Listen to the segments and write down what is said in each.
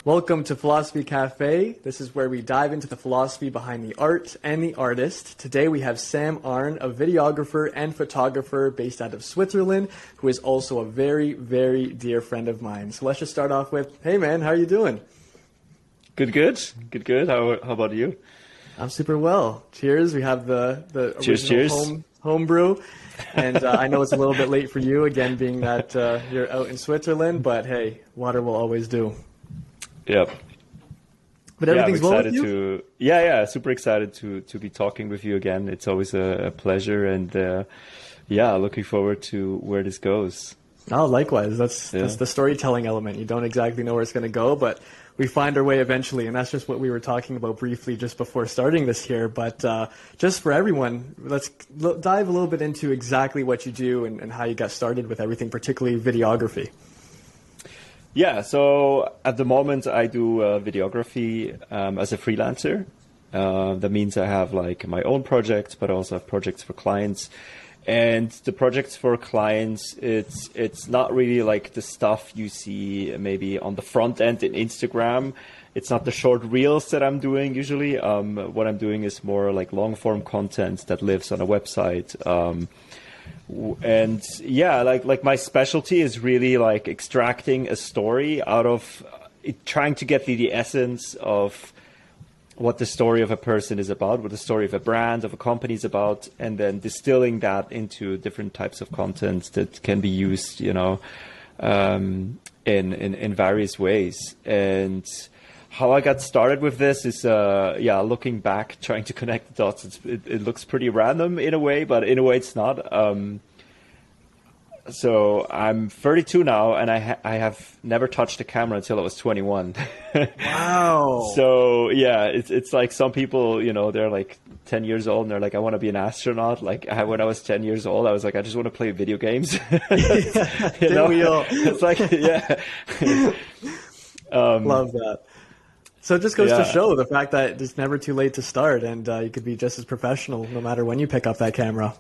Welcome to Philosophy Cafe. This is where we dive into the philosophy behind the art and the artist. Today we have Sam Arn, a videographer and photographer based out of Switzerland, who is also a very, very dear friend of mine. So let's just start off with, hey man, how are you doing? Good. How about you? I'm super well. Cheers. We have the Cheers. original home brew. And I know it's a little bit late for you, again, being that you're out in Switzerland, but hey, water will always do. Yep. But everything's well with you? Super excited to be talking with you again. It's always a pleasure, and looking forward to where this goes. Oh, likewise. That's the storytelling element. You don't exactly know where it's going to go, but we find our way eventually, and that's just what we were talking about briefly just before starting this here. But just for everyone, let's dive a little bit into exactly what you do and how you got started with everything, particularly videography. Yeah, so at the moment I do videography as a freelancer. That means I have like my own projects, but I also have projects for clients. And the projects for clients, it's not really like the stuff you see maybe on the front end in Instagram. It's not the short reels that I'm doing usually. What I'm doing is more like long form content that lives on a website. And yeah, like my specialty is really like extracting a story out of it, trying to get the essence of what the story of a person is about, what the story of a brand, of a company is about, and then distilling that into different types of content that can be used, in various ways. And how I got started with this is, looking back, trying to connect the dots. It looks pretty random in a way, but in a way it's not. So I'm 32 now, and I have never touched a camera until I was 21. Wow. So yeah, it's like some people, they're like 10 years old and they're like, I want to be an astronaut. Like when I was 10 years old, I was like, I just want to play video games. We all. It's like, yeah. Love that. So it just goes to show the fact that it's never too late to start, and you could be just as professional no matter when you pick up that camera.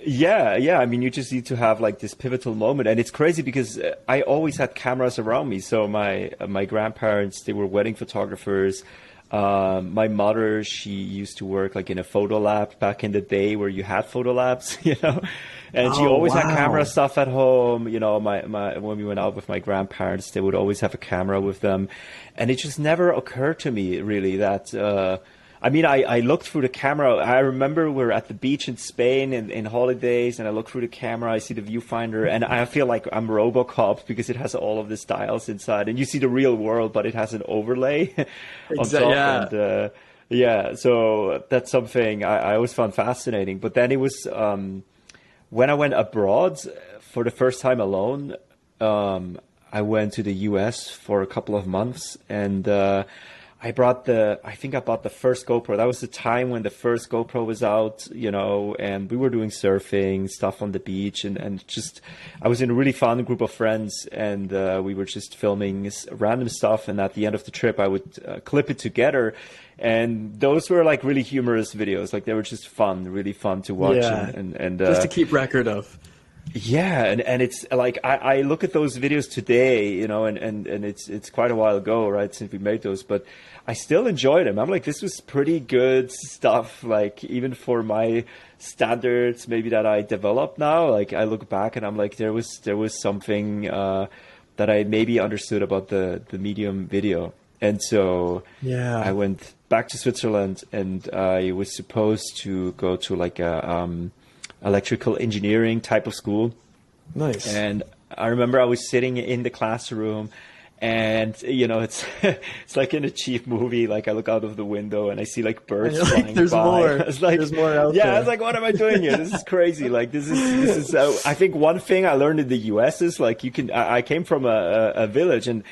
Yeah. I mean, you just need to have like this pivotal moment. And it's crazy because I always had cameras around me. So my grandparents, they were wedding photographers. My mother, she used to work like in a photo lab back in the day where you had photo labs, and she always had camera stuff at home. When we went out with my grandparents, they would always have a camera with them. And it just never occurred to me really that, I looked through the camera. I remember we're at the beach in Spain in holidays, and I look through the camera, I see the viewfinder, and I feel like I'm RoboCop because it has all of these dials inside. And you see the real world, but it has an overlay on top. Yeah. And, so that's something I always found fascinating. But then it was when I went abroad for the first time alone, I went to the US for a couple of months, and I bought the first GoPro. That was the time when the first GoPro was out, and we were doing surfing stuff on the beach, and just, I was in a really fun group of friends, and we were just filming random stuff. And at the end of the trip, I would clip it together. And those were like really humorous videos. Like they were just fun, really fun to watch. Yeah. And just to keep record of. Yeah, and it's like I look at those videos today, and it's quite a while ago, right, since we made those, but I still enjoy them. I'm like, this was pretty good stuff, like even for my standards maybe that I developed now. Like I look back and I'm like, there was something that I maybe understood about the medium video. And so I went back to Switzerland, and I was supposed to go to like a electrical engineering type of school. Nice. And I remember I was sitting in the classroom, and it's it's like in a cheap movie. Like I look out of the window and I see like birds flying there's by. More. It's like, there's more out there. I was like, what am I doing here? This is crazy. Like this is. I think one thing I learned in the US is like I came from a village, and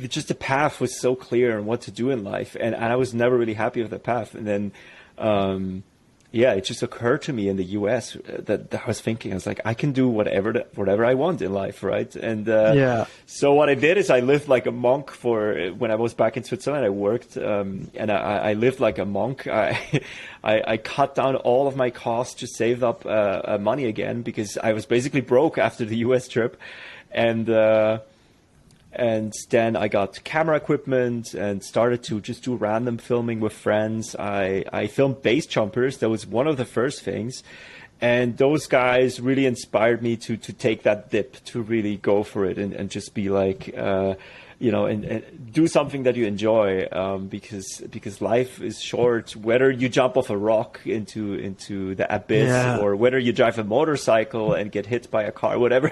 just the path was so clear on what to do in life, and I was never really happy with the path. And then it just occurred to me in the US that I was thinking, I was like, I can do whatever I want in life, right? And so what I did is I lived like a monk when I was back in Switzerland. I worked and I lived like a monk. I cut down all of my costs to save up money again, because I was basically broke after the US trip. And And then I got camera equipment and started to just do random filming with friends. I filmed base jumpers. That was one of the first things. And those guys really inspired me to take that dip, to really go for it and just be like, and do something that you enjoy, because life is short. Whether you jump off a rock into the abyss, or whether you drive a motorcycle and get hit by a car, whatever,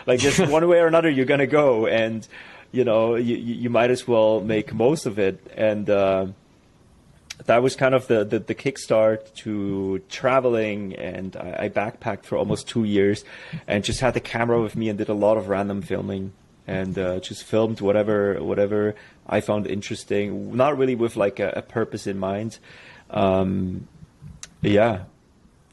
like just one way or another, you're gonna go, and you might as well make most of it. And that was kind of the kickstart to traveling, and I backpacked for almost 2 years and just had the camera with me and did a lot of random filming, and just filmed whatever I found interesting, not really with like a purpose in mind. Yeah.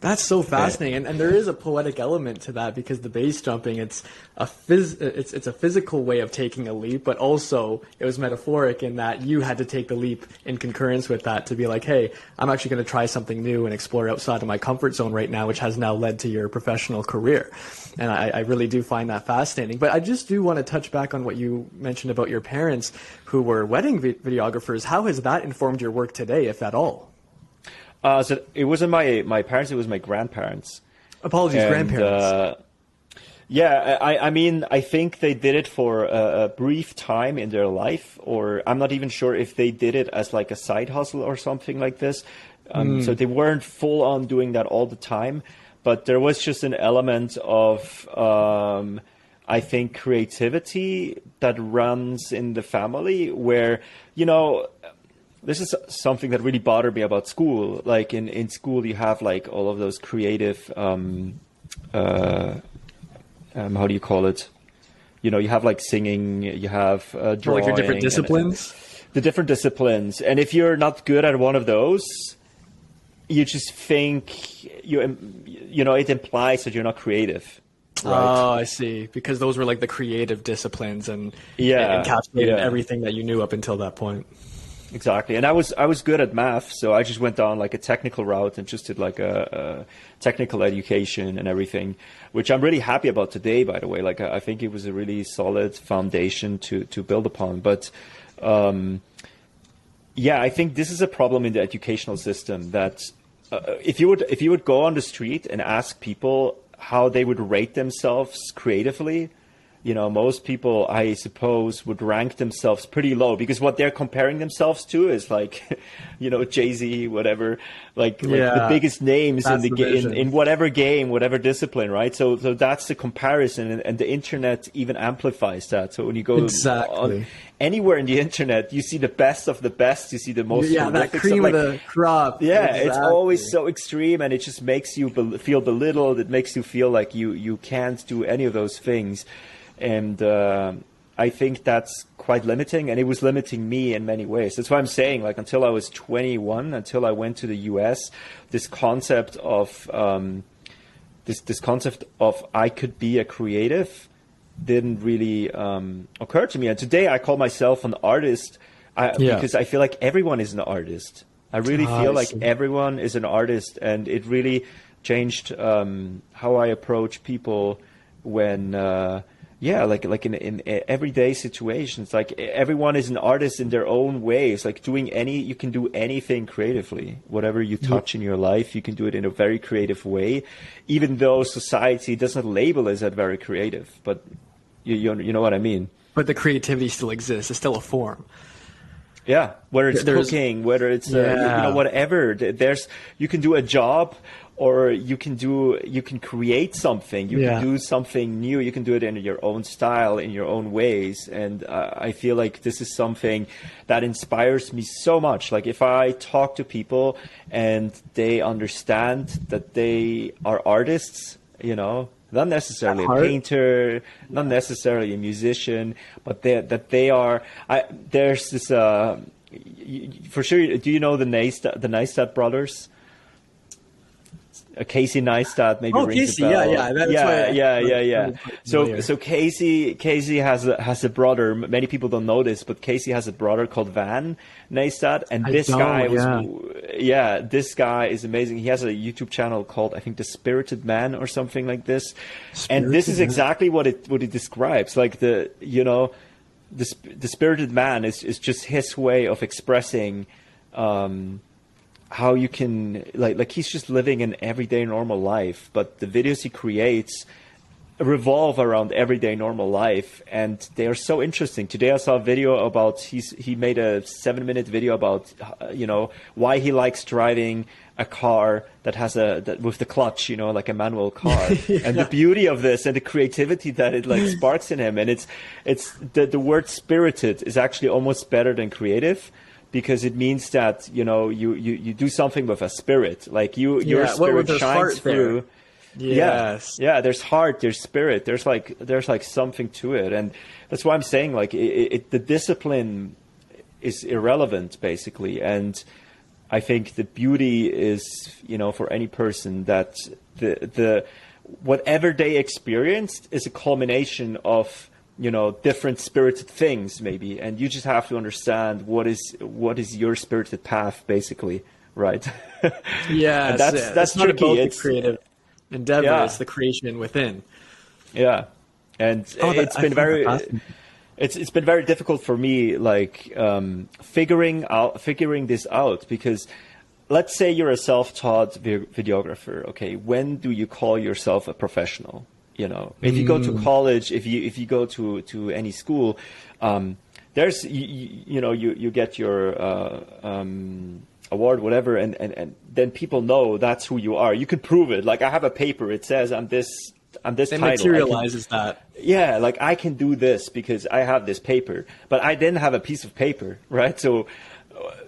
That's so fascinating, and there is a poetic element to that, because the base jumping, it's a physical way of taking a leap, but also it was metaphoric in that you had to take the leap in concurrence with that to be like, hey, I'm actually going to try something new and explore outside of my comfort zone right now, which has now led to your professional career. And I really do find that fascinating. But I just do want to touch back on what you mentioned about your parents who were wedding videographers. How has that informed your work today, if at all? So it wasn't my parents, it was my grandparents. Apologies, grandparents. I mean, I think they did it for a brief time in their life, or I'm not even sure if they did it as like a side hustle or something like this. So they weren't full on doing that all the time, but there was just an element of, I think, creativity that runs in the family where, this is something that really bothered me about school. Like in school, you have like all of those creative, how do you call it? You have like singing, you have drawing. Like your different disciplines? The different disciplines. And if you're not good at one of those, you just think, it implies that you're not creative. Right? Oh, I see. Because those were like the creative disciplines and encapsulated everything that you knew up until that point. Exactly. And I was good at math, so I just went down like a technical route and just did like a technical education and everything, which I'm really happy about today, by the way. Like I think it was a really solid foundation to build upon. But I think this is a problem in the educational system that if you would go on the street and ask people how they would rate themselves creatively, most people, I suppose, would rank themselves pretty low, because what they're comparing themselves to is like, Jay-Z, whatever, like the biggest names in whatever game, whatever discipline, right? So that's the comparison, and the internet even amplifies that. So when you go anywhere in the internet, you see the best of the best, you see the most that cream of the crop. Yeah, exactly. It's always so extreme, and it just makes you feel belittled. It makes you feel like you can't do any of those things. And I think that's quite limiting, and it was limiting me in many ways. That's why I'm saying, like, until I was 21, until I went to the US, this concept of this concept of I could be a creative didn't really occur to me. And today I call myself an artist because I feel like everyone is an artist. I really feel like everyone is an artist, and it really changed how I approach people when. Like in everyday situations, like everyone is an artist in their own ways. Like you can do anything creatively. Whatever you touch in your life, you can do it in a very creative way, even though society doesn't label it as very creative. But you know what I mean. But the creativity still exists. It's still a form. Yeah, whether it's cooking, whether it's whatever. You can do a job. Or you can create something, you can do something new, you can do it in your own style, in your own ways. And I feel like this is something that inspires me so much. Like if I talk to people and they understand that they are artists, not necessarily a painter, not necessarily a musician, but that they are, there's this, for sure, do you know the Neistat brothers? Casey Neistat maybe rings a bell. So Casey has a brother. Many people don't know this, but Casey has a brother called Van Neistat, and this guy is amazing. He has a YouTube channel called, I think, The Spirited Man or something like this. And this is exactly what it describes. Like the spirited man is just his way of expressing how you can like he's just living an everyday normal life, but the videos he creates revolve around everyday normal life, and they are so interesting. Today I saw a video about he made a 7-minute video about why he likes driving a car that has that with the clutch, like a manual car. Yeah. And the beauty of this and the creativity that it like sparks in him. And it's the word spirited is actually almost better than creative, because it means that you do something with a spirit, like your spirit shines through. There. Yes. Yeah, there's heart, there's spirit, there's like something to it. And that's why I'm saying like the discipline is irrelevant basically. And I think the beauty is, for any person, that the whatever they experienced is a culmination of, different spirited things maybe. And you just have to understand what is your spirited path basically, right? Yeah, and that's not tricky. It's creative endeavor, it's the creation within. Yeah, and it's been very difficult for me, like figuring this out, because let's say you're a self-taught videographer. Okay, when do you call yourself a professional? If you go to college, if you go to any school, there's you get your award, whatever, and then people know that's who you are. You can prove it. Like I have a paper. It says I'm this it title. Materializes that. Yeah, like I can do this because I have this paper, but I didn't have a piece of paper, right? So,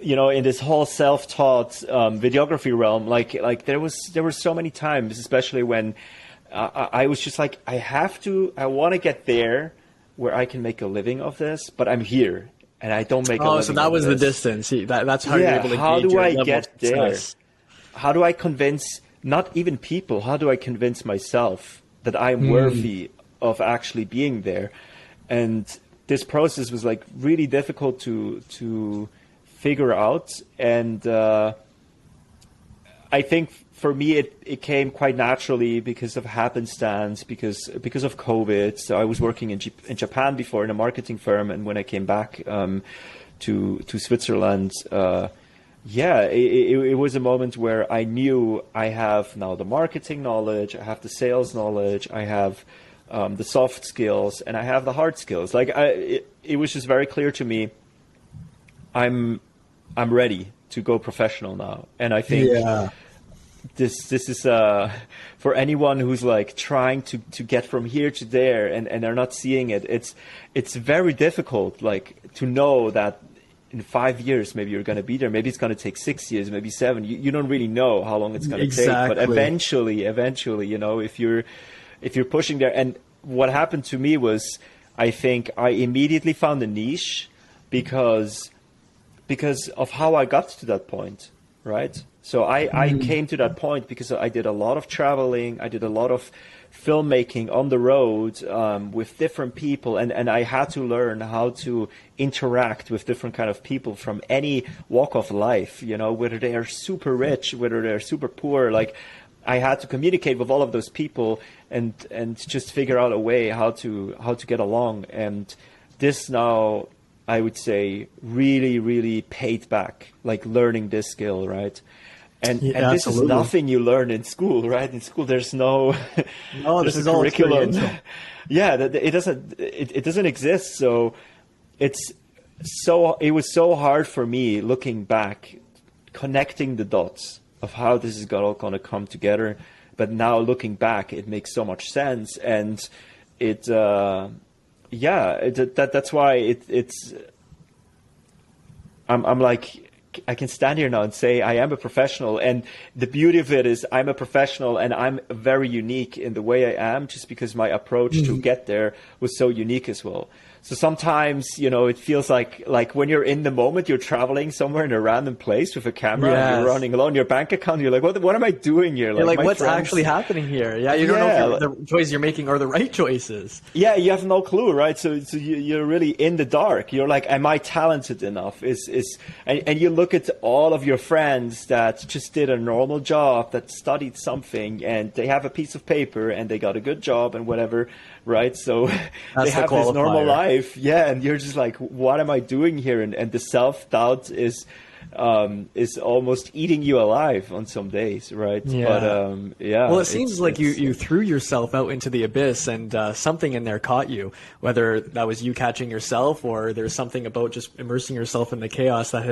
in this whole self-taught videography realm, like there were so many times, especially when I was just like, I want to get there where I can make a living of this, but I'm here. And I don't make a living. So that was the distance. That's how you're able to how gauge do your I level get of there? success. How do I convince not even people? How do I convince myself that I'm worthy of actually being there? And this process was like really difficult to figure out. And I think for me it came quite naturally because of happenstance, because of COVID. So I was working in Japan before in a marketing firm, and when I came back to Switzerland, it was a moment where I knew I have now the marketing knowledge, I have the sales knowledge, I have the soft skills, and I have the hard skills. Like it was just very clear to me, I'm ready to go professional now. And I think this is for anyone who's like trying to get from here to there and they're not seeing it. It's very difficult, like, to know that in 5 years maybe you're going to be there. Maybe it's going to take 6 years, maybe 7. You don't really know how long it's going to take. But eventually, if you're pushing there. And what happened to me was, I think I immediately found a niche because of how I got to that point, right? So I came to that point because I did a lot of traveling. I did a lot of filmmaking on the road with different people. And I had to learn how to interact with different kind of people from any walk of life, whether they are super rich, whether they're super poor. Like, I had to communicate with all of those people and just figure out a way how to get along. And this now, I would say, really, really paid back, like learning this skill, right? And this absolutely. Is nothing you learn in school, right? In school, there's no this is all curriculum. It doesn't exist. So it was so hard for me looking back, connecting the dots of how this is all going to come together. But now looking back, it makes so much sense, and that's why I'm like, I can stand here now and say I am a professional, and the beauty of it is I'm a professional and I'm very unique in the way I am, just because my approach to get there was so unique as well. So sometimes, it feels like when you're in the moment, you're traveling somewhere in a random place with a camera and you're running alone, your bank account, you're like, what am I doing here? Like what's actually happening here? Yeah, you don't know if the choices you're making are the right choices. Yeah, you have no clue, right? So you're really in the dark. You're like, am I talented enough? And you look at all of your friends that just did a normal job, that studied something, and they have a piece of paper and they got a good job and whatever. right? So they That's the have this normal qualifier. life, yeah, and you're just like, what am I doing here? And the self-doubt is almost eating you alive on some days, right? But Yeah. yeah, Well, it seems like you threw yourself out into the abyss, and something in there caught you. Whether that was you catching yourself, or there's something about just immersing yourself in the chaos that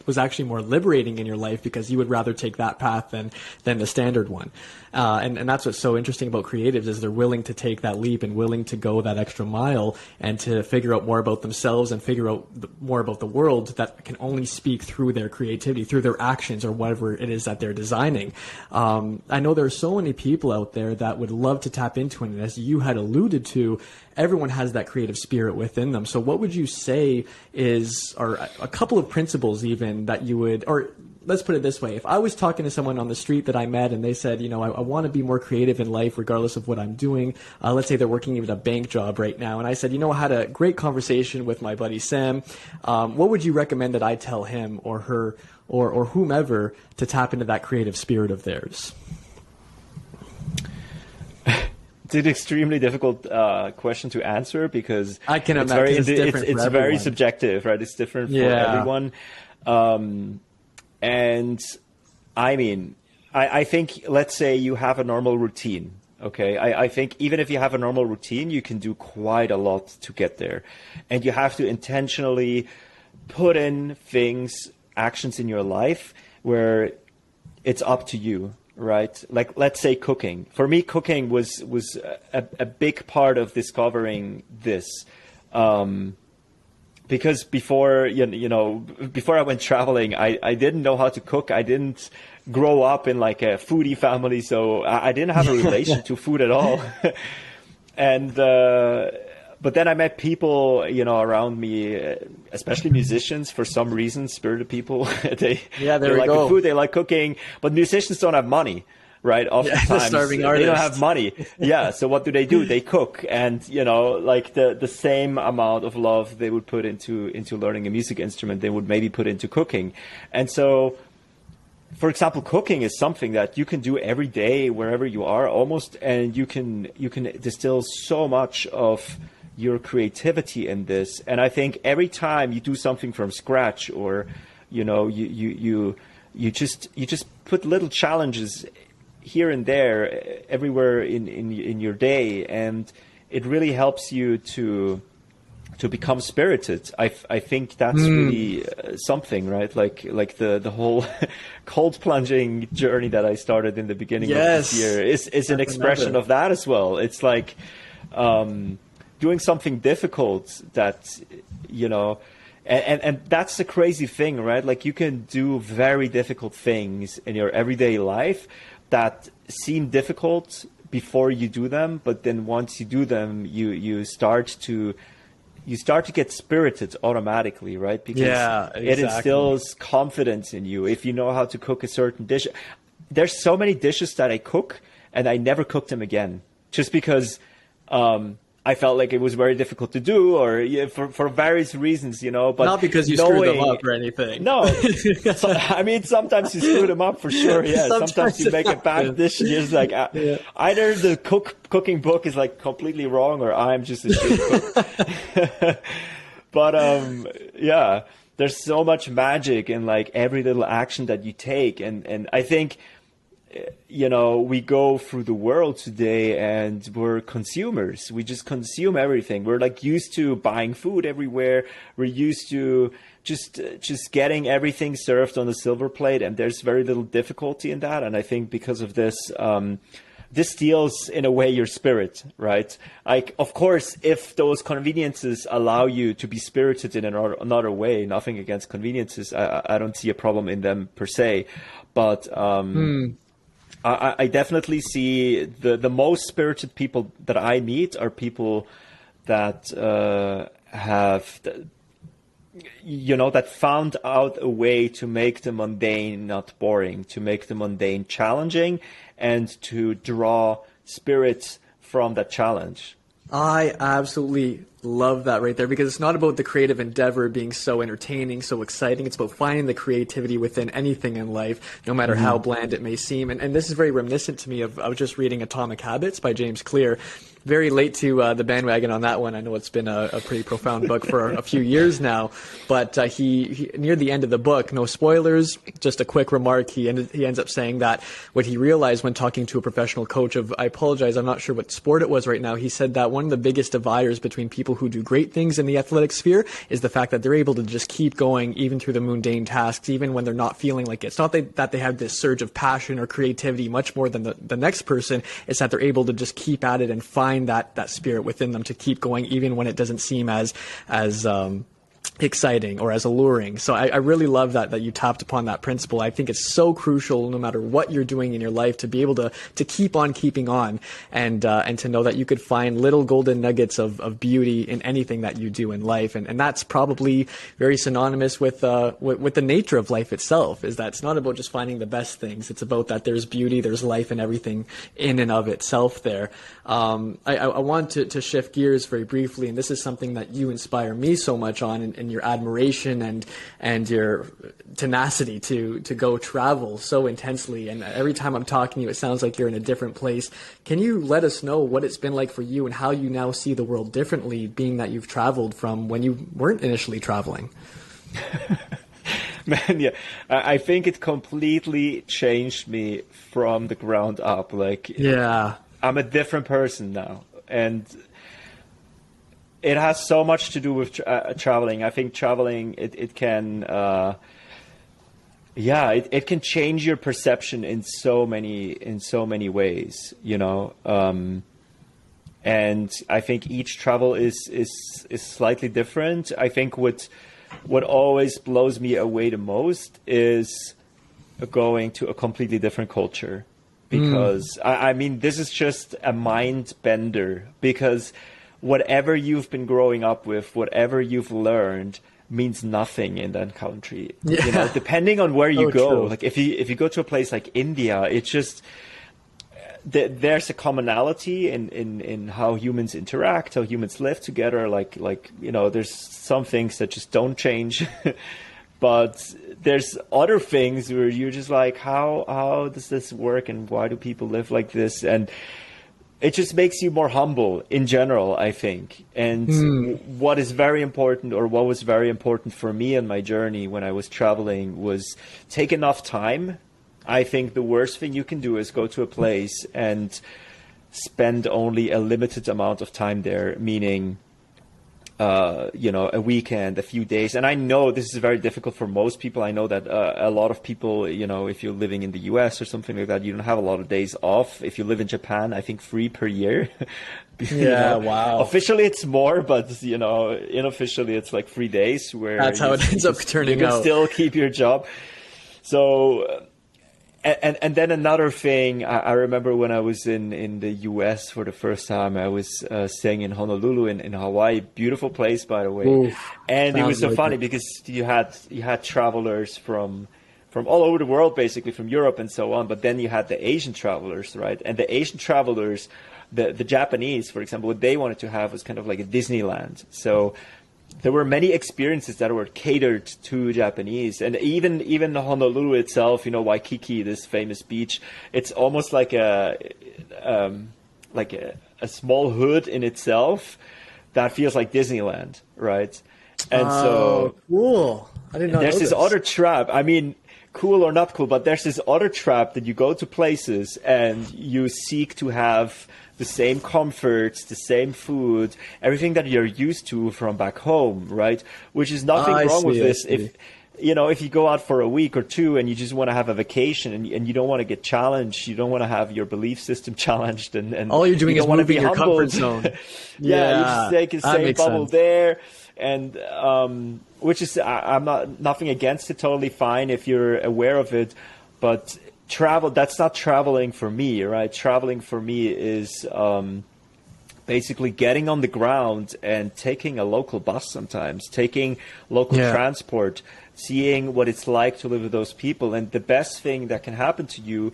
was actually more liberating in your life, because you would rather take that path than the standard one. And that's what's so interesting about creatives, is they're willing to take that leap and willing to go that extra mile and to figure out more about themselves and figure out more about the world that can only speak through their creativity, through their actions, or whatever it is that they're designing. I know there are so many people out there that would love to tap into it, and as you had alluded to, everyone has that creative spirit within them. So what would you say or a couple of principles even that you would, or let's put it this way. If I was talking to someone on the street that I met and they said, I want to be more creative in life regardless of what I'm doing. Let's say they're working even a bank job right now. And I said, I had a great conversation with my buddy Sam. What would you recommend that I tell him or her or whomever to tap into that creative spirit of theirs? It's an extremely difficult question to answer, because I can imagine it's very subjective, right? It's different for everyone. And I mean, I think, let's say you have a normal routine. Okay. I think even if you have a normal routine, you can do quite a lot to get there. And you have to intentionally put in actions in your life where it's up to you, right? Like, let's say cooking. For me, cooking was a big part of discovering this. Because before I went traveling, I didn't know how to cook. I didn't grow up in like a foodie family, so I didn't have a relation to food at all. And but then I met people, around me, especially musicians, for some reason, spirited people. they like the food, they like cooking, but musicians don't have money. Right. Oftentimes starving artist. They don't have money. Yeah. So what do? They cook, and like the same amount of love they would put into learning a music instrument, they would maybe put into cooking. And so, for example, cooking is something that you can do every day wherever you are almost, and you can distill so much of your creativity in this. And I think every time you do something from scratch, or you just put little challenges here and there, everywhere in your day, and it really helps you to become spirited. I think that's really something, right? Like the whole cold plunging journey that I started in the beginning of this year is an expression of that as well. It's like doing something difficult that and that's the crazy thing, right? Like, you can do very difficult things in your everyday life that seem difficult before you do them, but then once you do them, you start to get spirited automatically, right? Because it instills confidence in you. If you know how to cook a certain dish, there's so many dishes that I cook and I never cook them again, just because I felt like it was very difficult to do, or for various reasons, but not because you screwed them up or anything. No, I mean, sometimes you screw them up for sure. Yeah, sometimes you make a bad dish. And you're just like, either the cooking book is like completely wrong, or I'm just a shit cook. But there's so much magic in like every little action that you take, and I think, we go through the world today and we're consumers. We just consume everything. We're like used to buying food everywhere. We're used to just getting everything served on a silver plate, and there's very little difficulty in that. And I think because of this, this steals in a way your spirit, right? Like, of course, if those conveniences allow you to be spirited in another way, nothing against conveniences. I don't see a problem in them per se, but I definitely see the most spirited people that I meet are people that have, that found out a way to make the mundane not boring, to make the mundane challenging, and to draw spirit from that challenge. I absolutely love that right there, because it's not about the creative endeavor being so entertaining, so exciting. It's about finding the creativity within anything in life, no matter how bland it may seem. And this is very reminiscent to me of, I was just reading Atomic Habits by James Clear, very late to the bandwagon on that one. I know it's been a pretty profound book for a few years now, but he near the end of the book, no spoilers, just a quick remark. He ends up saying that what he realized when talking to a professional coach of, I apologize, I'm not sure what sport it was right now. He said that one of the biggest dividers between people who do great things in the athletic sphere is the fact that they're able to just keep going even through the mundane tasks, even when they're not feeling like it. It's not that they have this surge of passion or creativity much more than the next person. It's that they're able to just keep at it and find that spirit within them to keep going even when it doesn't seem as exciting or as alluring. So I really love that you tapped upon that principle. I think it's so crucial no matter what you're doing in your life to be able to keep on keeping on and to know that you could find little golden nuggets of beauty in anything that you do in life. And that's probably very synonymous with the nature of life itself, is that it's not about just finding the best things. It's about that there's beauty, there's life and everything in and of itself there. I want to shift gears very briefly, and this is something that you inspire me so much on, and your admiration and your tenacity to go travel so intensely. And every time I'm talking to you, it sounds like you're in a different place. Can you let us know what it's been like for you and how you now see the world differently, being that you've traveled from when you weren't initially traveling? Man, yeah, I think it completely changed me from the ground up. Yeah, I'm a different person now, and it has so much to do with traveling. I think traveling, it can, it can change your perception in so many ways, you know. And I think each travel is slightly different. I think what always blows me away the most is going to a completely different culture, because I mean, this is just a mind bender, because whatever you've been growing up with, whatever you've learned, means nothing in that country. Yeah. You know, depending on where you go. True. Like if you go to a place like India, it's just there's a commonality in how humans interact, how humans live together. Like you know, there's some things that just don't change, but there's other things where you're just like, how does this work, and why do people live like this? And it just makes you more humble in general, I think. And what is very important, or what was very important for me in my journey when I was traveling, was take enough time. I think the worst thing you can do is go to a place and spend only a limited amount of time there, meaning, you know, a weekend, a few days. And I know this is very difficult for most people. I know that a lot of people, you know, if you're living in the US or something like that, you don't have a lot of days off. If you live in Japan, I think 3 per year. Yeah, wow. Officially it's more, but, you know, unofficially it's like 3 days where that's how it ends up turning you can out. still keep your job. So, and then another thing, I remember when I was in the US for the first time, I was staying in Honolulu in Hawaii, beautiful place, by the way. Oof, and it was so like funny because you had travelers from all over the world, basically from Europe and so on. But then you had the Asian travelers, right? And the Asian travelers, the Japanese, for example, what they wanted to have was kind of like a Disneyland. So there were many experiences that were catered to Japanese, and even Honolulu itself, you know, Waikiki, this famous beach, it's almost like a small hood in itself that feels like Disneyland, right? And so cool. I didn't know. There's this other trap. I mean, cool or not cool, but there's this other trap that you go to places and you seek to have the same comforts, the same food, everything that you're used to from back home, right? Which is nothing wrong with this. If you go out for a week or two and you just want to have a vacation and you don't want to get challenged, you don't want to have your belief system challenged, and all you're doing is moving your comfort zone. Yeah, you just take the same bubble there, and which is I'm nothing against it, totally fine if you're aware of it, but that's not traveling for me, right? Traveling for me is basically getting on the ground and taking a local bus sometimes, taking local transport, seeing what it's like to live with those people. And the best thing that can happen to you,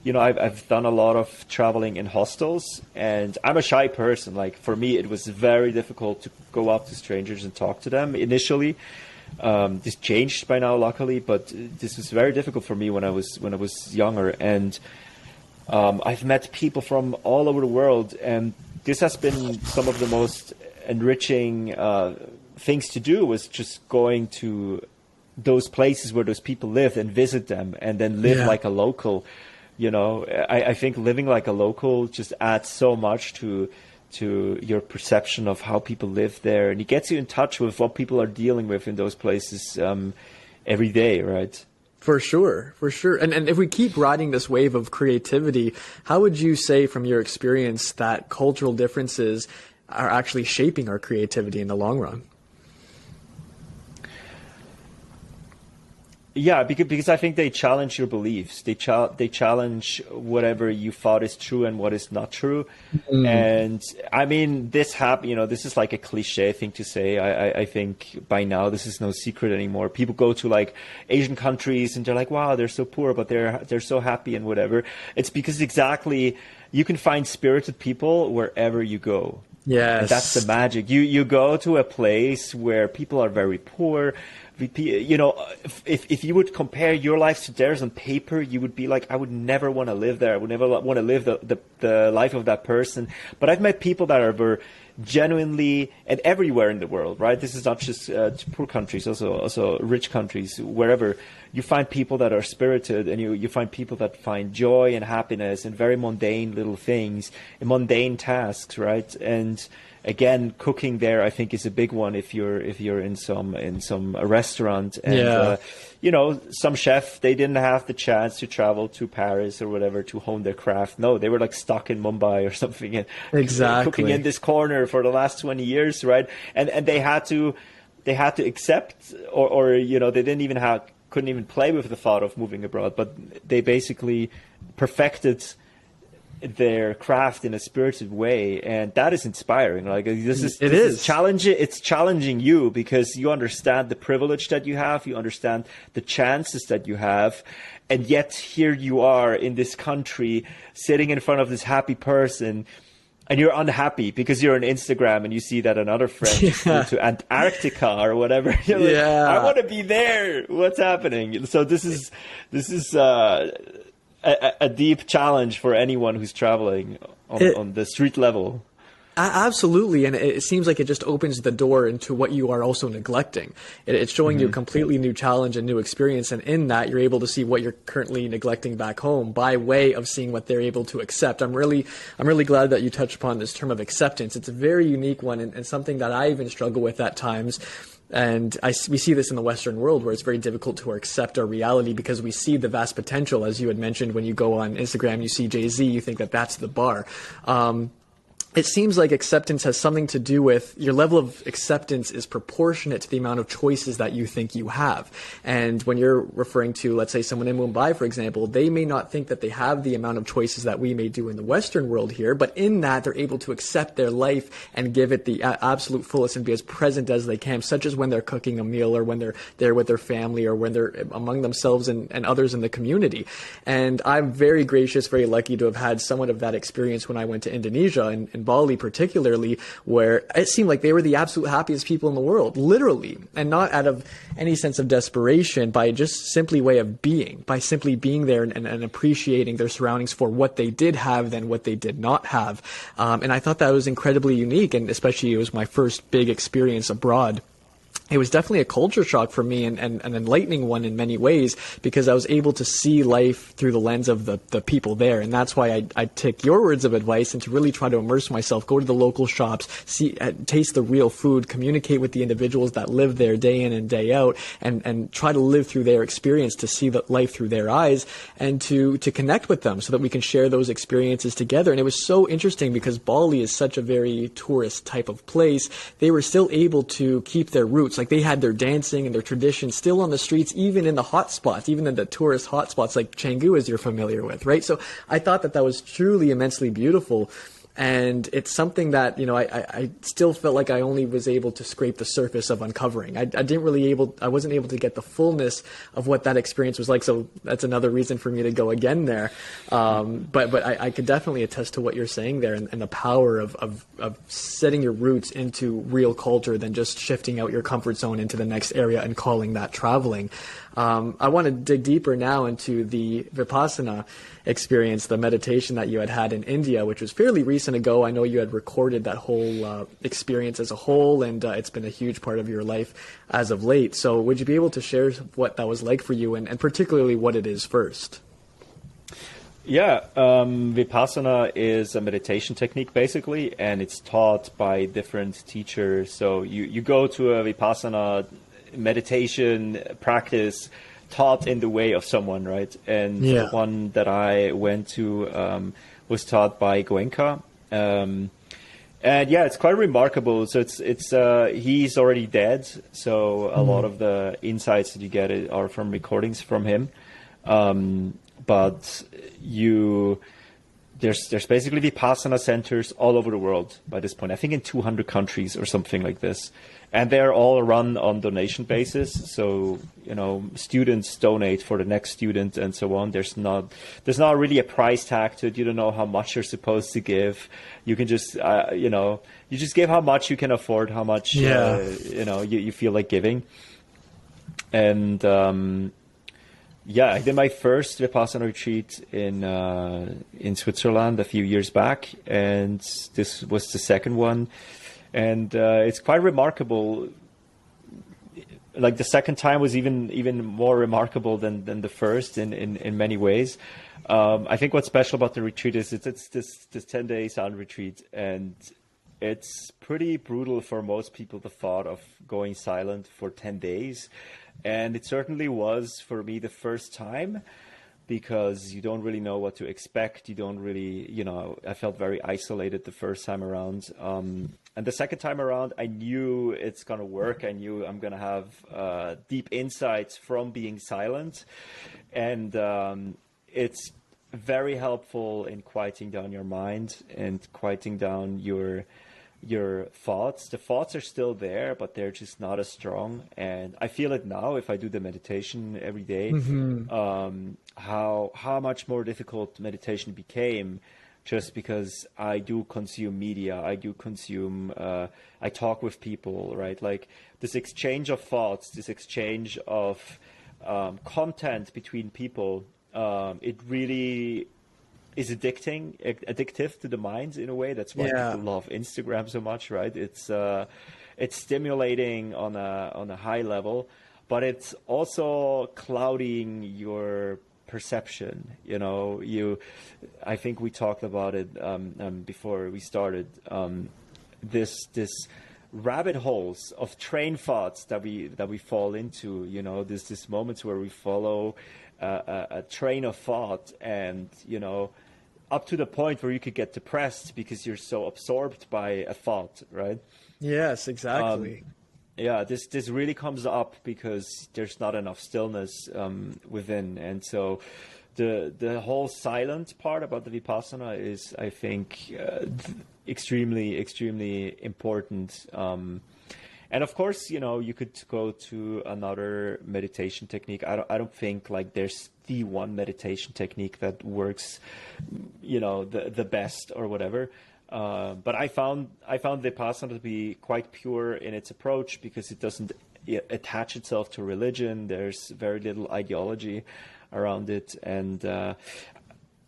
you know, I've done a lot of traveling in hostels, and I'm a shy person. Like for me, it was very difficult to go up to strangers and talk to them initially. This changed by now, luckily, but this was very difficult for me when I was younger. And I've met people from all over the world, and this has been some of the most enriching things to do, was just going to those places where those people live and visit them, and then live like a local. You know, I think living like a local just adds so much to your perception of how people live there, and it gets you in touch with what people are dealing with in those places every day, right? For sure, for sure. And if we keep riding this wave of creativity, how would you say from your experience that cultural differences are actually shaping our creativity in the long run? Yeah, because I think they challenge your beliefs. They challenge whatever you thought is true and what is not true. And I mean, this is like a cliche thing to say. I think by now this is no secret anymore. People go to like Asian countries and they're like, wow, they're so poor, but they're so happy and whatever. It's because exactly you can find spirited people wherever you go. Yes. And that's the magic. You go to a place where people are very poor. You know, if you would compare your life to theirs on paper, you would be like, I would never want to live there. I would never want to live the life of that person. But I've met people that were genuinely, and everywhere in the world, right? This is not just poor countries, also rich countries, wherever. You find people that are spirited, and you find people that find joy and happiness in very mundane little things, in mundane tasks, right? And again, cooking there, I think, is a big one if you're in some restaurant. And you know, some chef, they didn't have the chance to travel to Paris or whatever to hone their craft. No, they were like stuck in Mumbai or something, and cooking in this corner for the last 20 years, right? And they had to accept, or you know, they couldn't even play with the thought of moving abroad, but they basically perfected their craft in a spirited way, and that is inspiring. Like this is challenging. It's challenging you because you understand the privilege that you have, you understand the chances that you have, and yet here you are in this country sitting in front of this happy person, and you're unhappy because you're on Instagram and you see that another friend flew to Antarctica or whatever. You're like, I want to be there. What's happening? So this is a deep challenge for anyone who's traveling on the street level. Absolutely, and it seems like it just opens the door into what you are also neglecting. It's showing you a completely new challenge and new experience, and in that you're able to see what you're currently neglecting back home by way of seeing what they're able to accept. I'm really glad that you touched upon this term of acceptance. It's a very unique one, and something that I even struggle with at times. And we see this in the Western world where it's very difficult to accept our reality because we see the vast potential. As you had mentioned, when you go on Instagram, you see Jay-Z, you think that that's the bar. It seems like acceptance has something to do with your level of acceptance is proportionate to the amount of choices that you think you have. And when you're referring to, let's say, someone in Mumbai, for example, they may not think that they have the amount of choices that we may do in the Western world here, but in that they're able to accept their life and give it the absolute fullest and be as present as they can, such as when they're cooking a meal or when they're there with their family or when they're among themselves and others in the community. And I'm very gracious, very lucky to have had somewhat of that experience when I went to Indonesia and Bali particularly, where it seemed like they were the absolute happiest people in the world, literally, and not out of any sense of desperation, by just simply way of being, by simply being there and appreciating their surroundings for what they did have than what they did not have. And I thought that was incredibly unique, and especially it was my first big experience abroad. It was definitely a culture shock for me and an enlightening one in many ways, because I was able to see life through the lens of the people there. And that's why I take your words of advice and to really try to immerse myself, go to the local shops, taste the real food, communicate with the individuals that live there day in and day out, and try to live through their experience, to see the life through their eyes, and to connect with them so that we can share those experiences together. And it was so interesting because Bali is such a very tourist type of place. They were still able to keep their roots. Like they had their dancing and their traditions still on the streets, even in the hot spots, even in the tourist hot spots like Canggu, as you're familiar with, right? So I thought that was truly immensely beautiful. And it's something that, you know, I still felt like I only was able to scrape the surface of uncovering. I wasn't able to get the fullness of what that experience was like. So that's another reason for me to go again there. But I could definitely attest to what you're saying there, and the power of setting your roots into real culture than just shifting out your comfort zone into the next area and calling that traveling. I want to dig deeper now into the Vipassana experience, the meditation that you had in India, which was fairly recent ago. I know you had recorded that whole experience as a whole, and it's been a huge part of your life as of late. So would you be able to share what that was like for you, and particularly what it is first? Yeah, Vipassana is a meditation technique basically, and it's taught by different teachers. So you go to a Vipassana meditation practice taught in the way of someone, right? And the one that I went to was taught by Goenka. And yeah, it's quite remarkable. So it's he's already dead. So a lot of the insights that you get are from recordings from him. But there's basically Vipassana centers all over the world by this point. I think in 200 countries or something like this. And they're all run on donation basis. So, students donate for the next student and so on. There's not really a price tag to it. You don't know how much you're supposed to give. You can just, you just give how much you can afford, how much, you feel like giving. And, I did my first Vipassana retreat in Switzerland a few years back, and this was the second one. And it's quite remarkable. Like the second time was even more remarkable than the first in many ways. I think what's special about the retreat is it's this 10-day sound retreat, and it's pretty brutal for most people, the thought of going silent for 10 days. And it certainly was for me the first time, because you don't really know what to expect. You don't really, I felt very isolated the first time around. And the second time around, I knew it's going to work. I knew I'm going to have deep insights from being silent. And it's very helpful in quieting down your mind and quieting down your thoughts. The thoughts are still there, but they're just not as strong. And I feel it now if I do the meditation every day, how much more difficult meditation became, just because I do consume media, I do consume, I talk with people, right? Like this exchange of thoughts, this exchange of content between people, it really is addictive to the mind in a way. That's why people love Instagram so much, right? It's stimulating on a high level, but it's also clouding your perception. I think we talked about it before we started. This rabbit holes of train thoughts that we fall into. This moments where we follow a train of thought, and up to the point where you could get depressed because you're so absorbed by a thought, right? Yes, exactly. This really comes up because there's not enough stillness within, and so the whole silent part about the Vipassana is, I think, extremely, extremely important. And of course, you could go to another meditation technique. I don't think like there's the one meditation technique that works, the best or whatever. But I found Vipassana to be quite pure in its approach, because it doesn't attach itself to religion. There's very little ideology around it. And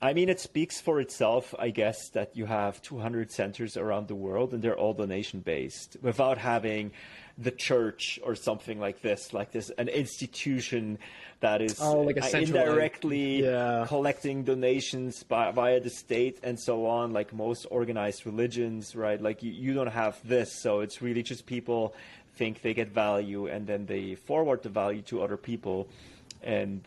it speaks for itself, I guess, that you have 200 centers around the world, and they're all donation-based, without having the church or something like this, an institution that is indirectly collecting donations via the state and so on, like most organized religions, right? Like you don't have this. So it's really just people think they get value, and then they forward the value to other people. And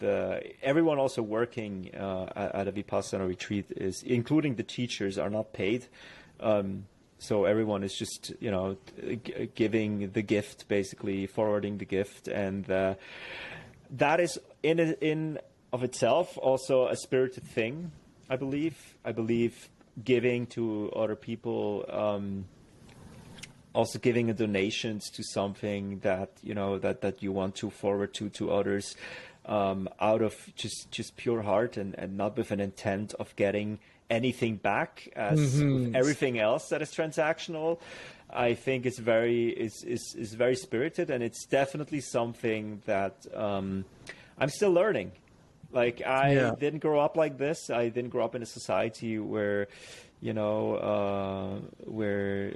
everyone also working at a Vipassana retreat, including the teachers, are not paid. So everyone is just, giving the gift, basically forwarding the gift. And that is in of itself also a spirited thing, I believe. I believe giving to other people, also giving a donations to something that, that you want to forward to others, out of just pure heart, and not with an intent of getting anything back, as with everything else that is transactional. I think it's very spirited, and it's definitely something that I'm still learning. Like, I Yeah. didn't grow up like this. I didn't grow up in a society where, where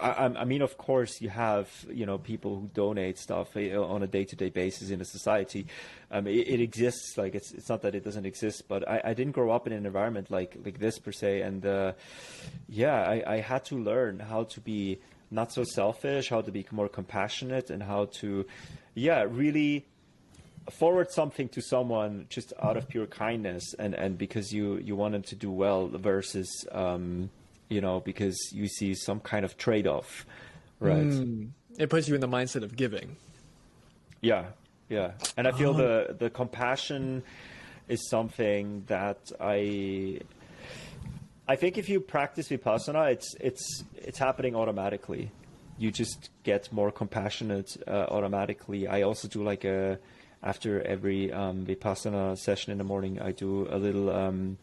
I mean, of course, you have, people who donate stuff on a day-to-day basis in a society. It exists. Like, it's not that it doesn't exist, but I didn't grow up in an environment like this per se. And I had to learn how to be not so selfish, how to be more compassionate, and how to, really forward something to someone just out of pure kindness and because you want them to do well versus because you see some kind of trade-off, right? It puts you in the mindset of giving. Yeah. And I feel the compassion is something that I think if you practice Vipassana, it's happening automatically. You just get more compassionate automatically. I also do after every Vipassana session in the morning, I do a little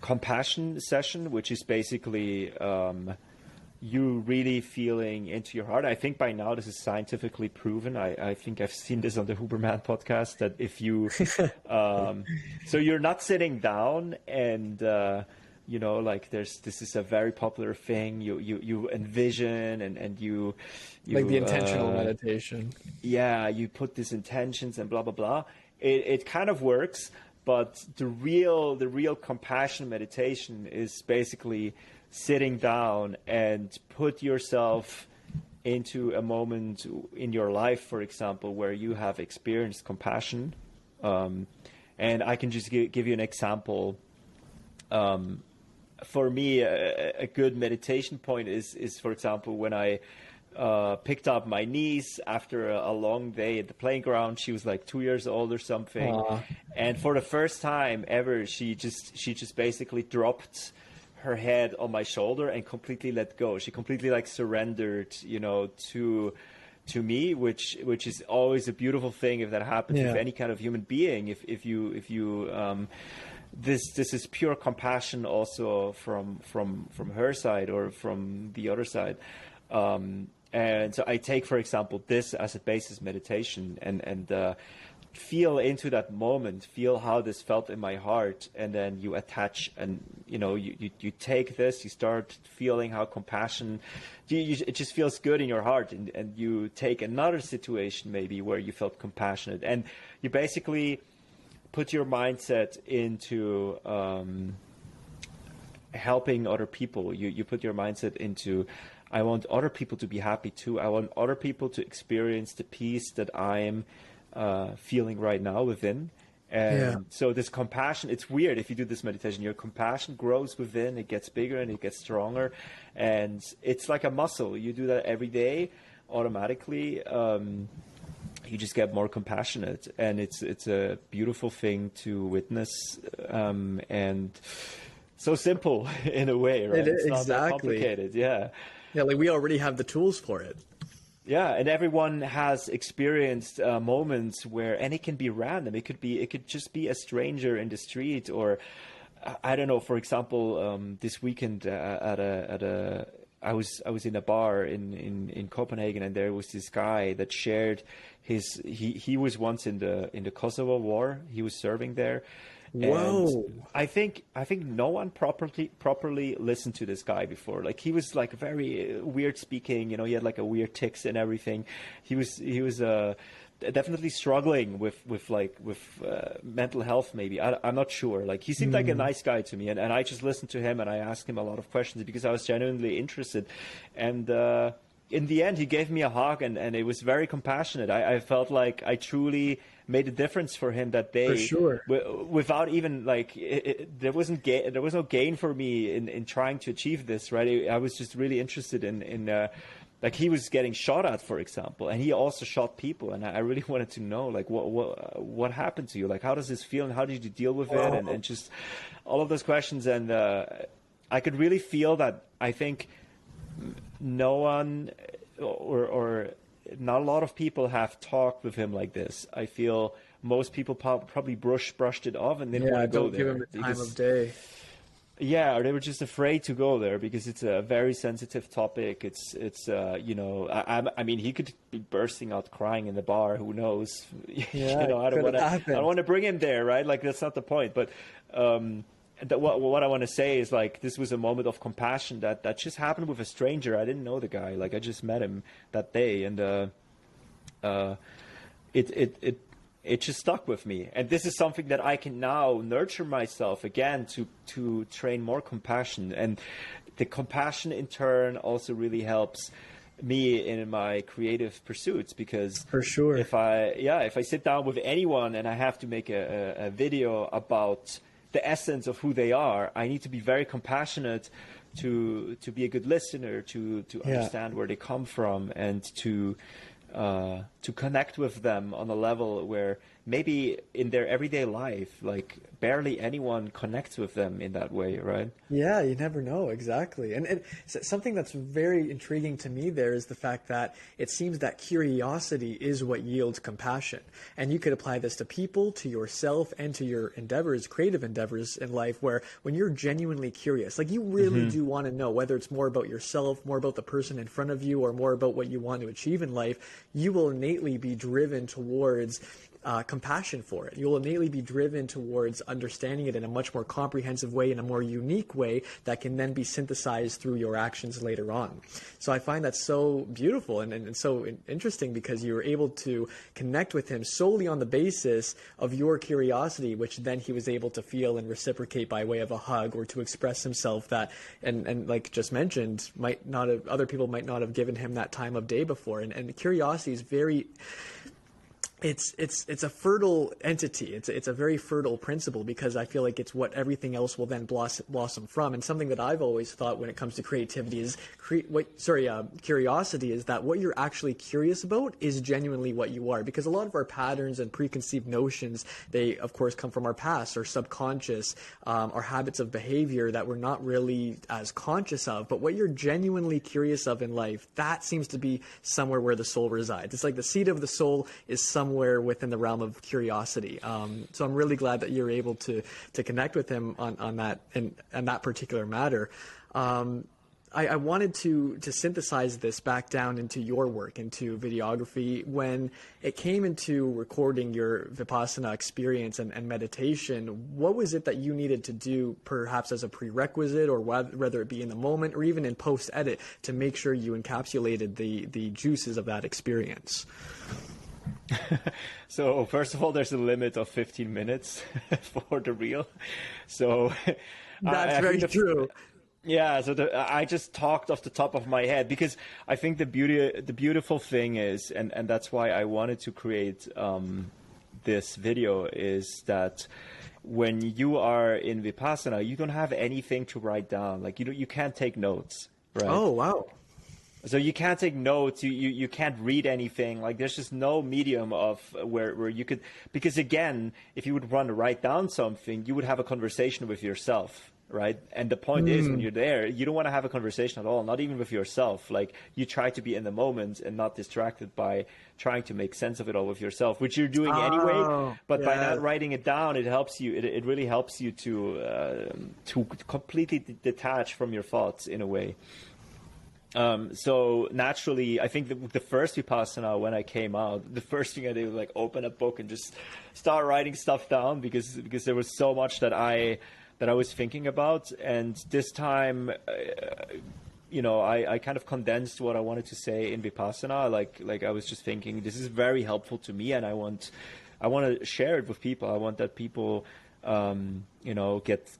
compassion session, which is basically you really feeling into your heart. I think by now this is scientifically proven. I think I've seen this on the Huberman podcast, that if you so you're not sitting down and this is a very popular thing. You envision and you like the intentional meditation. Yeah, you put these intentions and blah blah blah. It kind of works, but the real compassion meditation is basically sitting down and put yourself into a moment in your life, for example, where you have experienced compassion. And I can just give you an example. For me, a good meditation point is, for example, when I picked up my niece after a long day at the playground. She was like 2 years old or something. Aww. And for the first time ever, she just basically dropped her head on my shoulder and completely let go. She completely surrendered, to me, which is always a beautiful thing if that happens with any kind of human being. If you this is pure compassion also from her side or from the other side. And so I take, for example, this as a basis meditation and feel into that moment, feel how this felt in my heart, and then you attach and you take this, you start feeling how compassion, it just feels good in your heart, and you take another situation maybe where you felt compassionate, and you basically put your mindset into helping other people. You put your mindset into, I want other people to be happy too. I want other people to experience the peace that I'm feeling right now within. And so this compassion, it's weird if you do this meditation, your compassion grows within, it gets bigger and it gets stronger. And it's like a muscle. You do that every day automatically. You just get more compassionate, and it's a beautiful thing to witness, and so simple in a way, right? It's not that complicated. Yeah, we already have the tools for it. Yeah, and everyone has experienced moments where, and it can be random. It could just be a stranger in the street, or I don't know. For example, this weekend I was in a bar in Copenhagen, and there was this guy that shared he was once in the Kosovo War. He was serving there. Whoa! And I think no one properly listened to this guy before. Like, he was like very weird speaking. He had like a weird tics and everything. He was definitely struggling with mental health. Maybe I'm not sure. Like, he seemed like a nice guy to me, and I just listened to him and I asked him a lot of questions because I was genuinely interested. And in the end, he gave me a hug, and it was very compassionate. I felt like I truly made a difference for him that day. For sure. Without even there was no gain for me in trying to achieve this. Right. I was just really interested in like, he was getting shot at, for example, and he also shot people, and I really wanted to know, like, what happened to you? Like, how does this feel, and how did you deal with it? And just all of those questions. And I could really feel that. I think no one or not a lot of people have talked with him like this. I feel most people probably brushed it off and didn't want to go there. Don't give him the time of day. Yeah, or they were just afraid to go there because it's a very sensitive topic. You know, I mean, he could be bursting out crying in the bar. Who knows? Yeah, You know, it could have I happened. don't want to bring him there, right? Like that's not the point. But what I want to say is like this was a moment of compassion that just happened with a stranger. I didn't know the guy. Like I just met him that day, and it just stuck with me. And this is something that I can now nurture myself again to train more compassion. And the compassion in turn also really helps me in my creative pursuits, because For sure. if I sit down with anyone and I have to make a video about the essence of who they are, I need to be very compassionate to be a good listener, to understand where they come from, and to connect with them on a level where maybe in their everyday life, like barely anyone connects with them in that way, right? Yeah, you never know, exactly. And something that's very intriguing to me there is the fact that it seems that curiosity is what yields compassion. And you could apply this to people, to yourself, and to your endeavors, creative endeavors in life, where when you're genuinely curious, like you really do want to know, whether it's more about yourself, more about the person in front of you, or more about what you want to achieve in life, you will innately be driven towards compassion for it. You'll innately be driven towards understanding it in a much more comprehensive way, in a more unique way that can then be synthesized through your actions later on. So I find that so beautiful and so interesting, because you were able to connect with him solely on the basis of your curiosity, which then he was able to feel and reciprocate by way of a hug, or to express himself that, and like just mentioned, other people might not have given him that time of day before. And curiosity is very, it's a fertile entity. It's a very fertile principle, because I feel like it's what everything else will then blossom from. And something that I've always thought when it comes to creativity is curiosity is that what you're actually curious about is genuinely what you are. Because a lot of our patterns and preconceived notions, they of course come from our past, our subconscious, our habits of behavior that we're not really as conscious of. But what you're genuinely curious of in life, that seems to be somewhere where the soul resides. It's like the seat of the soul is somewhere within the realm of curiosity. So I'm really glad that you're able to connect with him on that and that particular matter. I wanted to synthesize this back down into your work, into videography. When it came into recording your Vipassana experience and meditation, what was it that you needed to do, perhaps as a prerequisite, or whether it be in the moment or even in post-edit, to make sure you encapsulated the juices of that experience? So first of all, there's a limit of 15 minutes for the reel. So that's very true. Yeah, so I just talked off the top of my head, because I think the beautiful thing is, and that's why I wanted to create this video, is that when you are in Vipassana, you don't have anything to write down. Like you can't take notes, right? Oh, wow. So you can't take notes, you can't read anything. Like there's just no medium of where you could, because again, if you would want to write down something, you would have a conversation with yourself, right? And the point is, when you're there, you don't want to have a conversation at all, not even with yourself. Like you try to be in the moment and not distracted by trying to make sense of it all with yourself, which you're doing anyway. But by not writing it down, it helps you. It really helps you to completely detach from your thoughts in a way. So naturally, I think the first Vipassana, when I came out, the first thing I did was like open a book and just start writing stuff down, because there was so much that I was thinking about. And this time, I kind of condensed what I wanted to say in Vipassana. Like I was just thinking, this is very helpful to me, and I want to share it with people. I want that people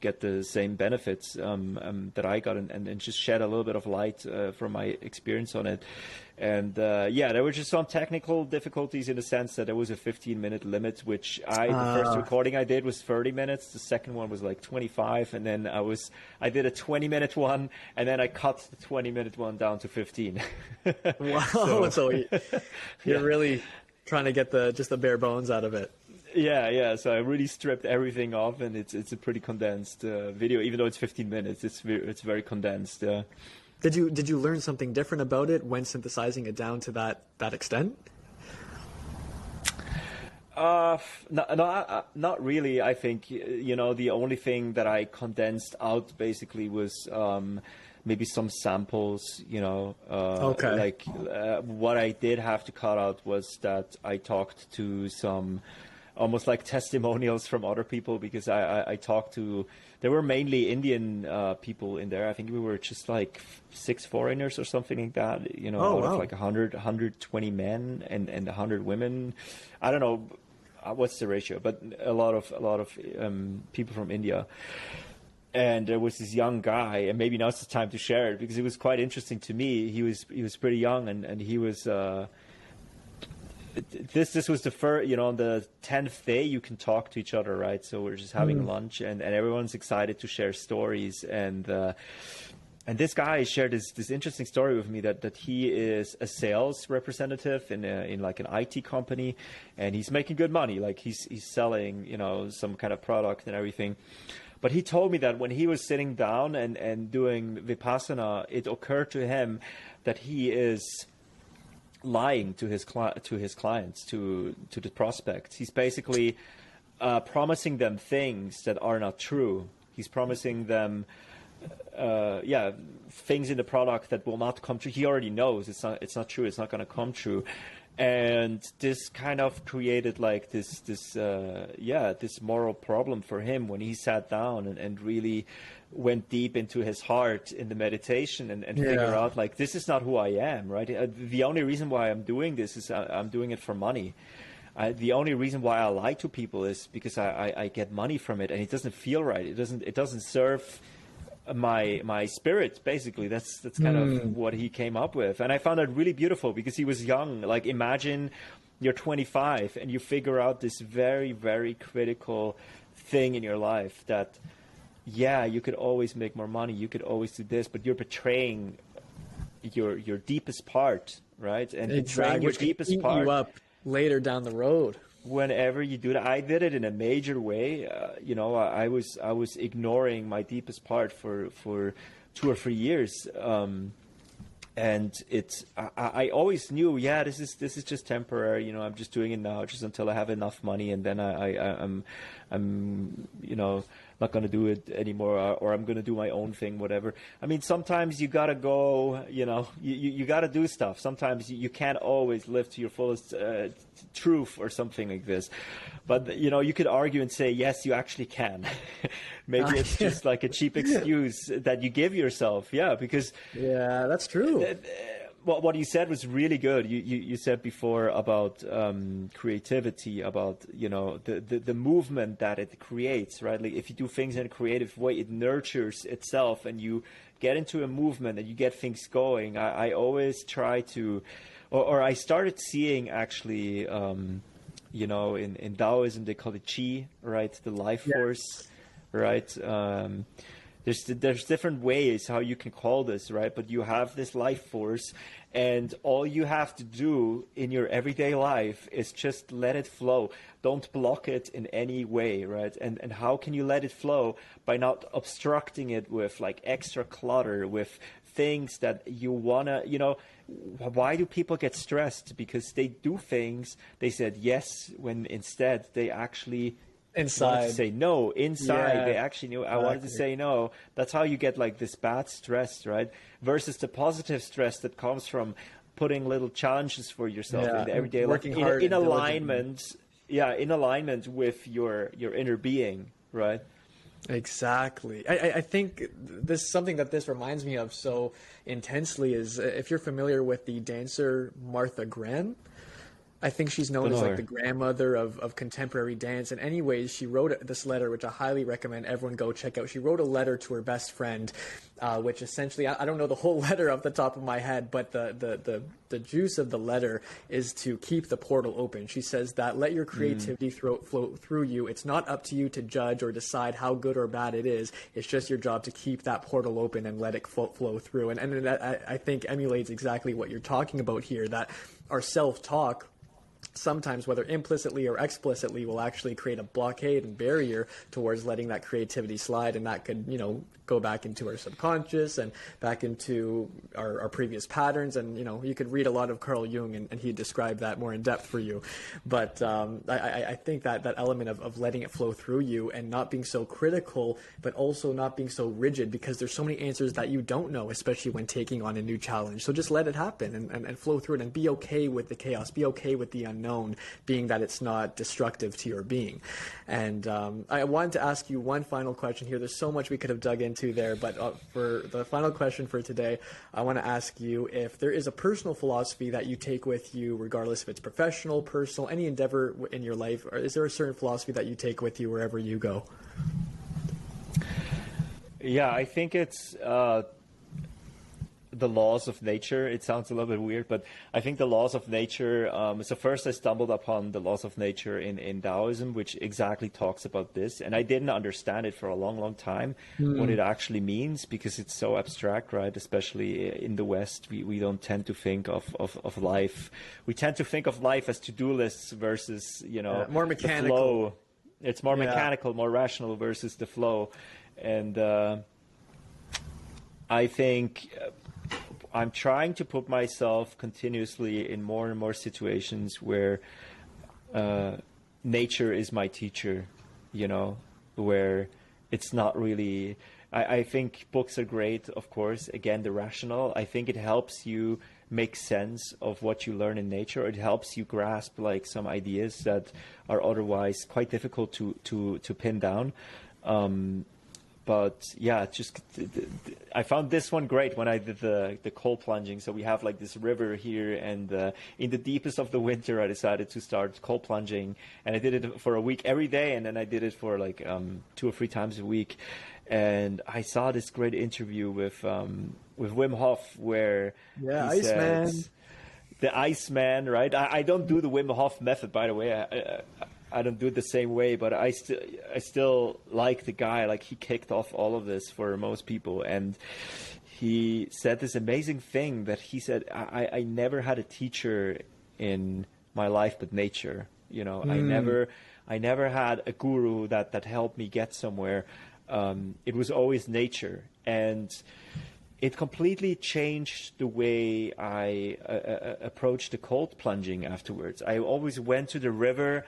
get the same benefits that I got, and just shed a little bit of light from my experience on it. And there were just some technical difficulties in the sense that there was a 15-minute limit, which the first recording I did was 30 minutes. The second one was like 25, and then I did a 20-minute one, and then I cut the 20-minute one down to 15. Wow! So you're really trying to get just the bare bones out of it. Yeah. So I really stripped everything off, and it's a pretty condensed video. Even though it's 15 minutes, it's very condensed. Did you learn something different about it when synthesizing it down to that extent? Not really. I think, you know, the only thing that I condensed out basically was maybe some samples, you know. Okay. Like what I did have to cut out was that I talked to some almost like testimonials from other people, because I talked to, there were mainly Indian people in there. I think we were just like 6 foreigners or something like that, you know, out of like 120 men and 100 women. I don't know what's the ratio, but a lot of people from India. And there was this young guy, and maybe now's the time to share it because it was quite interesting to me. He was pretty young, and he was this was the first, you know, on the 10th day you can talk to each other, right? So we're just having lunch, and everyone's excited to share stories, and this guy shared this interesting story with me that he is a sales representative in like an IT company, and he's making good money. Like he's selling, you know, some kind of product and everything. But he told me that when he was sitting down and doing Vipassana, it occurred to him that he is lying to his clients, to the prospects. He's basically promising them things that are not true. He's promising them things in the product that will not come true. He already knows it's not true. It's not going to come true. And this kind of created like this moral problem for him when he sat down and really went deep into his heart in the meditation and figure out like, this is not who I am, right? The only reason why I'm doing this is I'm doing it for money. The only reason why I lie to people is because I get money from it, and it doesn't feel right. It doesn't serve my spirit, basically. That's kind of what he came up with, and I found that really beautiful because he was young. Like, imagine you're 25 and you figure out this very, very critical thing in your life that, yeah, you could always make more money, you could always do this, but you're betraying your deepest part, right? And betraying your deepest part you up later down the road. Whenever you do that, I did it in a major way. You know, I was ignoring my deepest part for 2 or 3 years, and I always knew, this is just temporary. You know, I'm just doing it now, just until I have enough money, and then I'm you know, not going to do it anymore, or I'm going to do my own thing, whatever. I mean, sometimes you got to go, you know, you got to do stuff. Sometimes you can't always live to your fullest truth or something like this. But, you know, you could argue and say, yes, you actually can. Maybe it's just like a cheap excuse that you give yourself. Yeah, because... Yeah, that's true. What you said was really good. You said before about creativity, about, you know, the movement that it creates, right? Like, if you do things in a creative way, it nurtures itself, and you get into a movement and you get things going. I always try to, or I started seeing actually, you know, in Taoism they call it Qi, right? The life force, right? There's different ways how you can call this, right? But you have this life force, and all you have to do in your everyday life is just let it flow. Don't block it in any way, right? And how can you let it flow? By not obstructing it with like extra clutter, with things that you wanna, you know. Why do people get stressed? Because they do things, they said yes, when instead they actually wanted to say no. Inside, they actually knew, I wanted to say no. That's how you get like this bad stress, right? Versus the positive stress that comes from putting little challenges for yourself in the everyday life, in alignment. Yeah, in alignment with your inner being, right? Exactly. I think this, something that this reminds me of so intensely is, if you're familiar with the dancer Martha Graham, I think she's known as like the grandmother of contemporary dance. And anyways, she wrote this letter, which I highly recommend everyone go check out. She wrote a letter to her best friend, which essentially, I don't know the whole letter off the top of my head, but the juice of the letter is to keep the portal open. She says that let your creativity flow through you. It's not up to you to judge or decide how good or bad it is. It's just your job to keep that portal open and let it flow through. And that, I think, emulates exactly what you're talking about here, that our self-talk sometimes, whether implicitly or explicitly, will actually create a blockade and barrier towards letting that creativity slide, and that could, go back into our subconscious and back into our previous patterns. And you could read a lot of Carl Jung, and he'd describe that more in depth for you. But I think that element of letting it flow through you and not being so critical, but also not being so rigid, because there's so many answers that you don't know, especially when taking on a new challenge. So just let it happen and flow through it, and be okay with the chaos, be okay with the unknown, being that it's not destructive to your being. And I wanted to ask you one final question here. There's so much we could have dug into there, but for the final question for today, I want to ask you if there is a personal philosophy that you take with you, regardless if it's professional, personal, any endeavor in your life, or is there a certain philosophy that you take with you wherever you go? Yeah, I think it's the laws of nature. It sounds a little bit weird, but I think the laws of nature. So first I stumbled upon the laws of nature in Taoism, which exactly talks about this. And I didn't understand it for a long, long time, what it actually means, because it's so abstract, right? Especially in the West, we don't tend to think of life. We tend to think of life as to-do lists versus, more mechanical. The flow. It's more mechanical, more rational versus the flow. And I think I'm trying to put myself continuously in more and more situations where nature is my teacher, where it's not really... I think books are great, of course. Again, the rational. I think it helps you make sense of what you learn in nature. It helps you grasp like some ideas that are otherwise quite difficult to pin down. But yeah, I found this one great when I did the cold plunging. So we have like this river here, and in the deepest of the winter, I decided to start cold plunging, and I did it for a week every day, and then I did it for like 2 or 3 times a week. And I saw this great interview with Wim Hof where he Iceman. said, the Iceman, right? I don't do the Wim Hof method, by the way. I don't do it the same way, but I still like the guy. Like, he kicked off all of this for most people, and he said this amazing thing that he said, I never had a teacher in my life but nature. I never had a guru that helped me get somewhere. It was always nature, and it completely changed the way I approached the cold plunging afterwards. I always went to the river,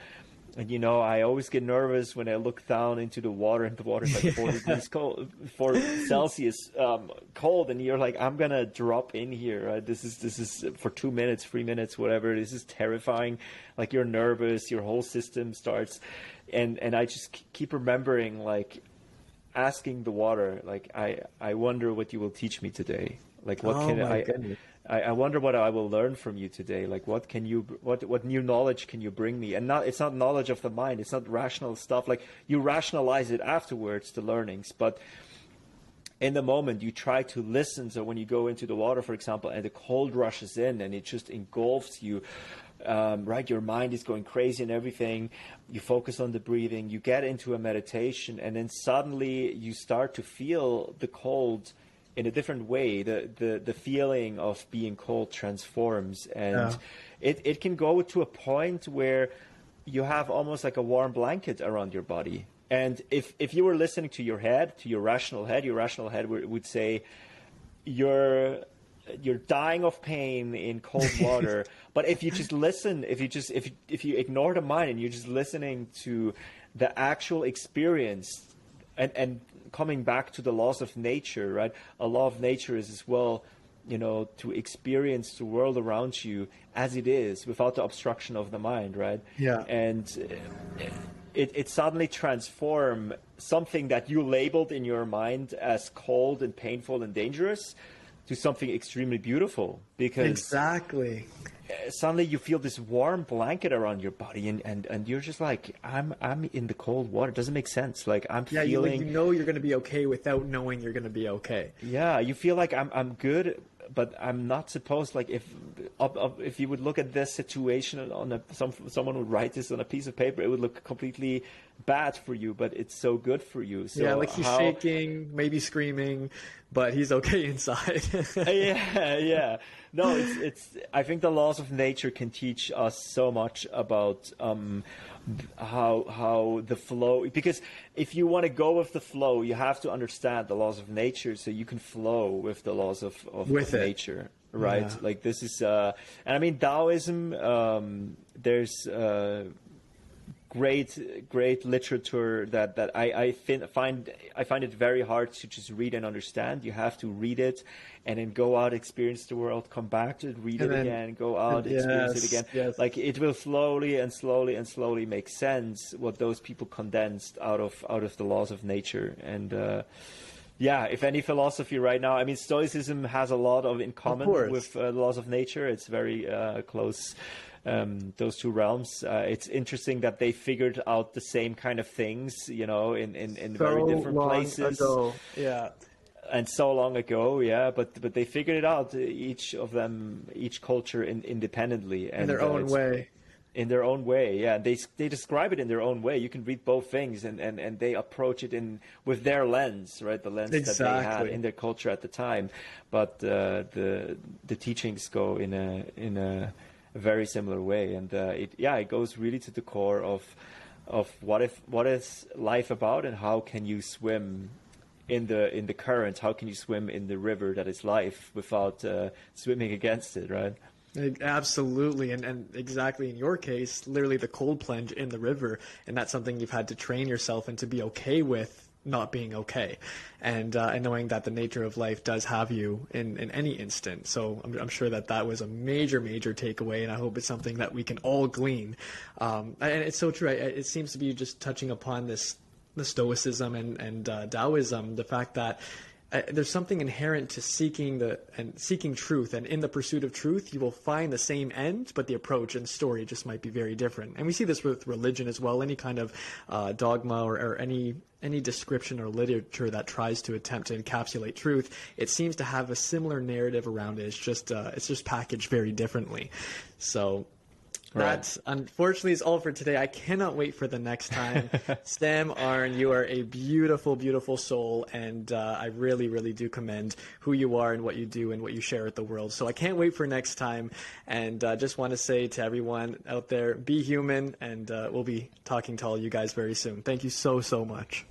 and I always get nervous when I look down into the water, and the water's like 4 degrees cold, 4 Celsius cold, and you're like, I'm gonna drop in here. Right? This is for 2 minutes, 3 minutes, whatever. This is terrifying. Like, you're nervous, your whole system starts, and I just keep remembering, like, asking the water, like, I wonder what you will teach me today. Like, what I wonder what I will learn from you today. Like, what new knowledge can you bring me? And it's not knowledge of the mind. It's not rational stuff. Like, you rationalize it afterwards, the learnings, but in the moment you try to listen. So when you go into the water, for example, and the cold rushes in and it just engulfs you, right? Your mind is going crazy and everything. You focus on the breathing, you get into a meditation, and then suddenly you start to feel the cold in a different way. The feeling of being cold transforms, and it can go to a point where you have almost like a warm blanket around your body. And if you were listening to your head, to your rational head would say, you're dying of pain in cold water. But if you just listen, if you ignore the mind and you're just listening to the actual experience, and coming back to the laws of nature, right? A law of nature is as well, to experience the world around you as it is, without the obstruction of the mind, right? Yeah. And it suddenly transforms something that you labeled in your mind as cold and painful and dangerous to something extremely beautiful, because exactly, suddenly you feel this warm blanket around your body, and you're just like, I'm in the cold water. It doesn't make sense. Like, I'm feeling, you're going to be okay without knowing you're going to be okay. Yeah, you feel like I'm good, but I'm not supposed. Like, if you would look at this situation on someone would write this on a piece of paper, it would look completely bad for you, but it's so good for you. So Yeah, like he's shaking, maybe screaming, but he's okay inside. yeah. No, it's. I think the laws of nature can teach us so much about how the flow. Because if you want to go with the flow, you have to understand the laws of nature, so you can flow with the laws of nature, right? Yeah. Like this is, and I mean Taoism. There's great literature that I find it very hard to just read and understand. You have to read it and then go out, experience the world, come back to it, read it again, go out, experience it again. Yes. Like it will slowly make sense what those people condensed out of the laws of nature. And yeah, if any philosophy right now, I mean, Stoicism has a lot in common with the laws of nature. It's very close. Those two realms. It's interesting that they figured out the same kind of things, in very different places. Ago. Yeah. And so long ago, yeah, but they figured it out, each of them, each culture independently. And, in their own way. In their own way, yeah. They describe it in their own way. You can read both things, and they approach it with their lens, right? The lens that they had in their culture at the time. But the teachings go in a very similar way, and it goes really to the core of what is life about, and how can you swim in the current, how can you swim in the river that is life without swimming against it, right? Absolutely, and exactly in your case, literally the cold plunge in the river, and that's something you've had to train yourself and to be okay with not being okay, and knowing that the nature of life does have you in any instant. So I'm sure that was a major takeaway, and I hope it's something that we can all glean. And it's so true. It seems to be just touching upon the Stoicism and Taoism, the fact that there's something inherent to seeking truth, and in the pursuit of truth, you will find the same end, but the approach and story just might be very different. And we see this with religion as well. Any kind of dogma or any description or literature that tries to attempt to encapsulate truth, it seems to have a similar narrative around it. It's just packaged very differently. So. Right. That, unfortunately, is all for today. I cannot wait for the next time. Sam Arn, you are a beautiful, beautiful soul, and I really do commend who you are and what you do and what you share with the world. So I can't wait for next time, and just want to say to everyone out there, be human, and we'll be talking to all you guys very soon. Thank you so much.